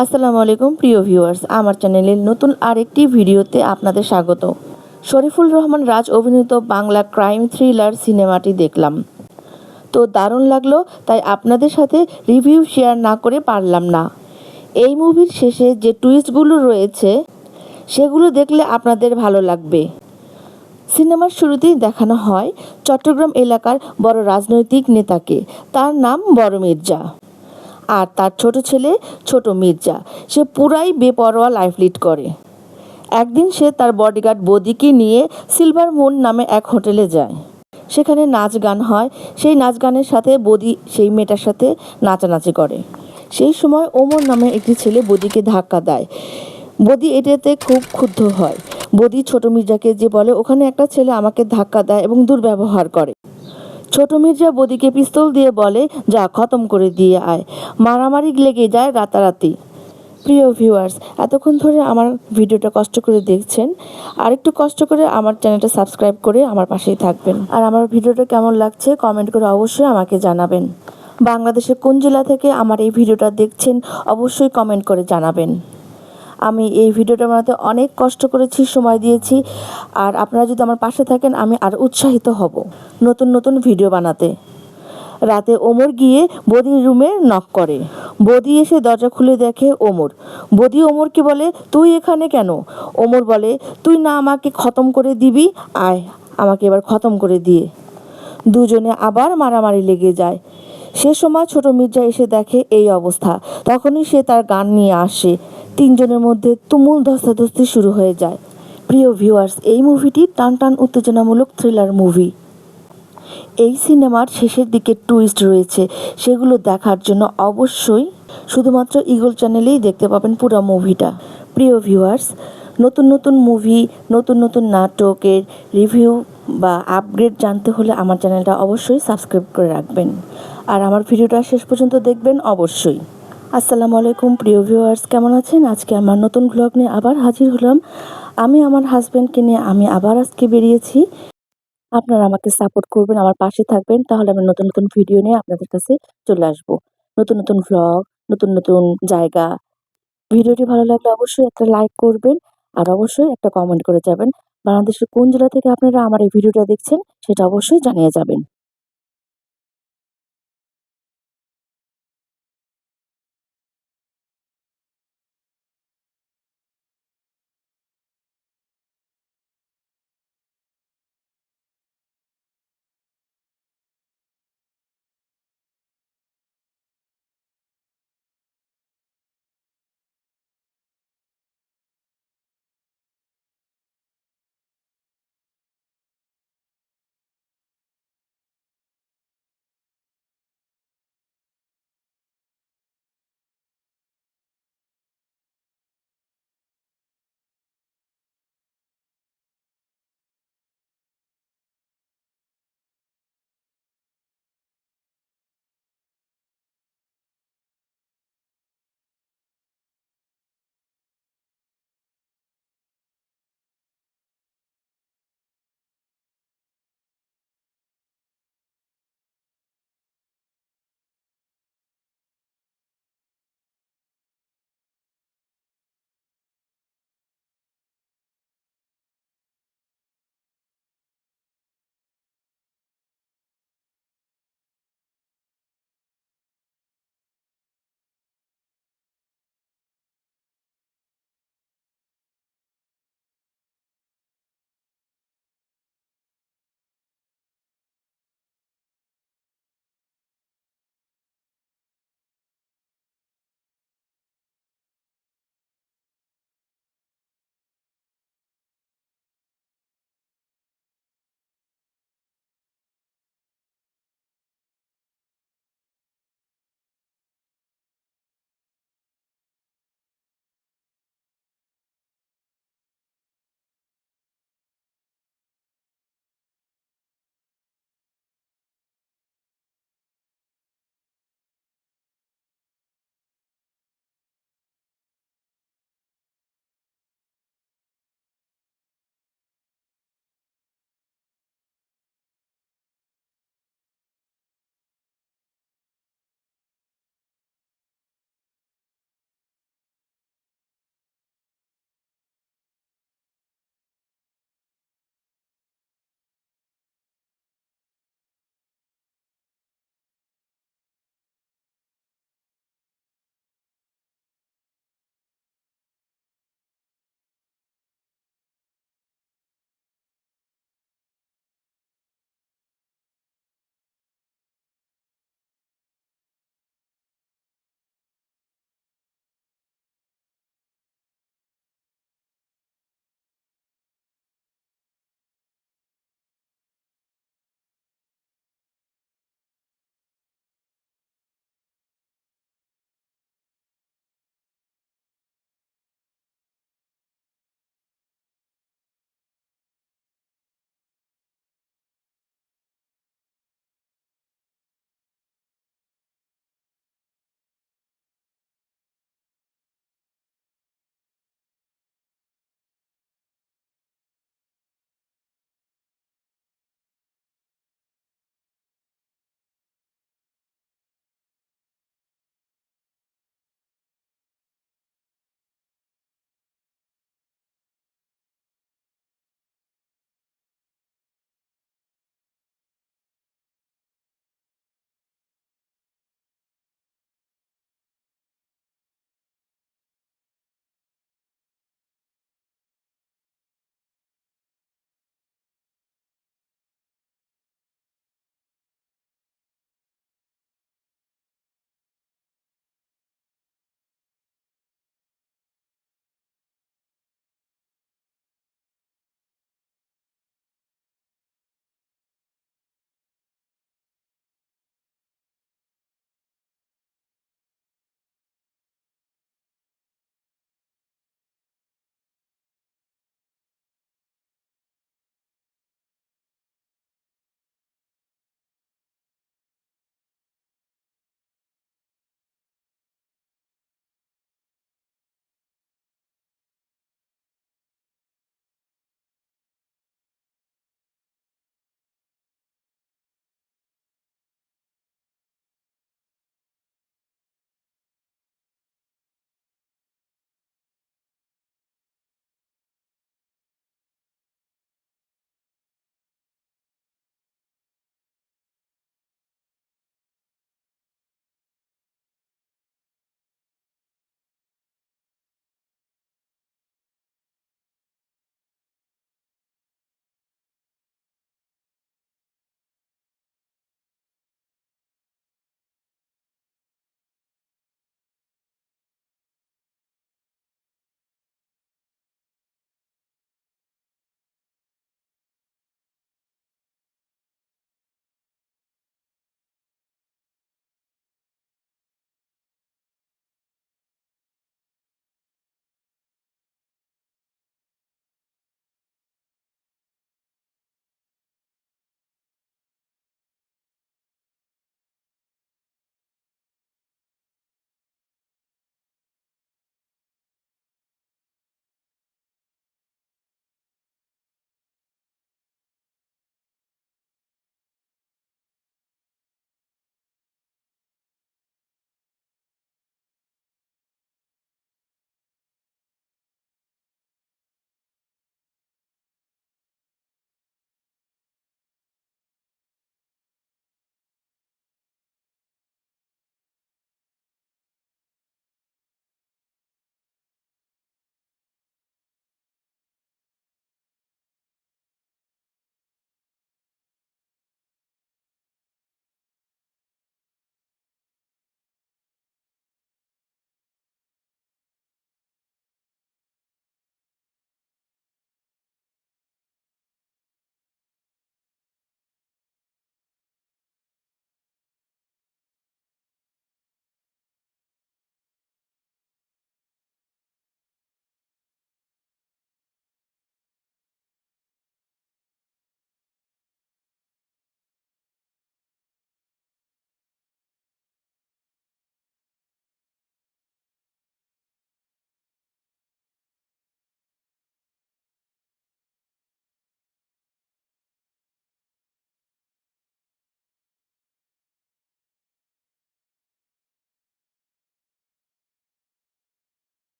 আসসালামু আলাইকুম প্রিয় ভিউয়ার্স, আমার চ্যানেলের নতুন আরেকটি ভিডিওতে আপনাদের স্বাগত। শরীফুল রহমান রাজ অভিনীত বাংলা ক্রাইম থ্রিলার সিনেমাটি দেখলাম, তো দারুণ লাগলো, তাই আপনাদের সাথে রিভিউ শেয়ার না করে পারলাম না। এই মুভির শেষে যে টুইস্টগুলো রয়েছে সেগুলো দেখলে আপনাদের ভালো লাগবে। সিনেমার শুরুতেই দেখানো হয় চট্টগ্রাম এলাকার বড় রাজনৈতিক নেতাকে, তার নাম বড় মির্জা, আর তার ছোট ছেলে ছোট মির্জা। সে পুরাই বেপরোয়া লাইফ লিড করে। একদিন সে তার বডিগার্ড বদিকে নিয়ে সিলভার মুন নামে এক হোটেলে যায়। সেখানে নাচ গান হয়। সেই নাচ গানের সাথে বদি সেই মেয়েটার সাথে নাচানাচি করে। সেই সময় ওমর নামে একটি ছেলে বদিকে ধাক্কা দেয়। বদি এটাতে খুব ক্ষুব্ধ হয়। বদি ছোট মির্জাকে যে বলে, ওখানে একটা ছেলে আমাকে ধাক্কা দেয় এবং দুর্ব্যবহার করে। ছোট মির্জা বদিকে পিস্তল দিয়ে বলে, যা খতম করে দিয়ে আয়। মারামারি লেগে যায় রাতারাতি। প্রিয় ভিউয়ার্স, এতক্ষণ ধরে আমার ভিডিওটা কষ্ট করে দেখছেন, আর একটু কষ্ট করে আমার চ্যানেলটা সাবস্ক্রাইব করে আমার পাশেই থাকবেন। আর আমার ভিডিওটা কেমন লাগছে কমেন্ট করে অবশ্যই আমাকে জানাবেন। বাংলাদেশের কোন জেলা থেকে আমার এই ভিডিওটা দেখছেন অবশ্যই কমেন্ট করে জানাবেন। আমি এই ভিডিওটা বানাতে অনেক কষ্ট করেছি, সময় দিয়েছি, আর আপনারা যদি আমার পাশে থাকেন আমি আর উৎসাহিত হব নতুন নতুন ভিডিও বানাতে। রাতে ওমর গিয়ে বদির রুমে নক করে। বদি এসে দরজা খুলে দেখে ওমর। বদি ওমরকে বলে, তুই এখানে কেন? ওমর বলে, তুই না আমাকে খতম করে দিবি, আয় আমাকে এবার খতম করে দিয়ে। দুজনে আবার মারামারি লেগে যায়। সে সময় ছোট মির্জা এসে দেখে এই অবস্থা। তখনই সে তার গান নিয়ে আসে। তিনজনের মধ্যে তুমুল ধস্তাধস্তি শুরু হয়ে যায়। প্রিয় ভিউয়ার্স, এই মুভিটি টান টান উত্তেজনামূলক থ্রিলার মুভি। এই সিনেমার শেষের দিকে টুইস্ট রয়েছে, সেগুলো দেখার জন্য অবশ্যই শুধুমাত্র ঈগল চ্যানেলেই দেখতে পাবেন পুরো মুভিটা। প্রিয় ভিউয়ার্স, নতুন নতুন মুভি, নতুন নতুন নাটকের রিভিউ বা আপগ্রেড জানতে হলে আমার চ্যানেলটা অবশ্যই সাবস্ক্রাইব করে রাখবেন, আর আমার ভিডিওটা শেষ পর্যন্ত দেখবেন অবশ্যই। আসসালামু আলাইকুম প্রিয় ভিউয়ার্স, কেমন আছেন? আজকে আমার নতুন ভ্লগ নিয়ে আবার হাজির হলাম। আমি আমার হাজব্যান্ডকে নিয়ে আমি আবার আজকে বেরিয়েছি। আপনারা আমাকে সাপোর্ট করবেন, আমার পাশে থাকবেন, তাহলে আমি নতুন নতুন ভিডিও নিয়ে আপনাদের কাছে চলে আসব। নতুন নতুন ভ্লগ, নতুন নতুন জায়গা। ভিডিওটি ভালো লাগলে অবশ্যই একটা লাইক করবেন, আর অবশ্যই একটা কমেন্ট করে যাবেন। বাংলাদেশের কোন জেলা থেকে আপনারা আমার এই ভিডিওটা দেখছেন সেটা অবশ্যই জানিয়ে যাবেন।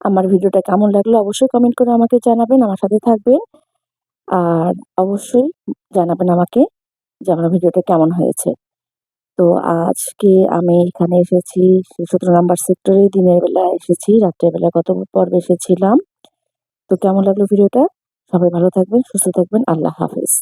আমার ভিডিওটা কেমন লাগলো অবশ্যই কমেন্ট করে আমাকে জানাবেন, আমার সাথে থাকবেন। আর অবশ্যই জানাবেন আমাকে যে আমার ভিডিওটা কেমন হয়েছে। তো আজকে আমি এখানে এসেছি ১৭ নাম্বার সেক্টরে, দিনের বেলা এসেছি, রাত্রের বেলা গত পর্বে এসেছিলাম। তো কেমন লাগলো ভিডিওটা? সবাই ভালো থাকবেন, সুস্থ থাকবেন। আল্লাহ হাফেজ।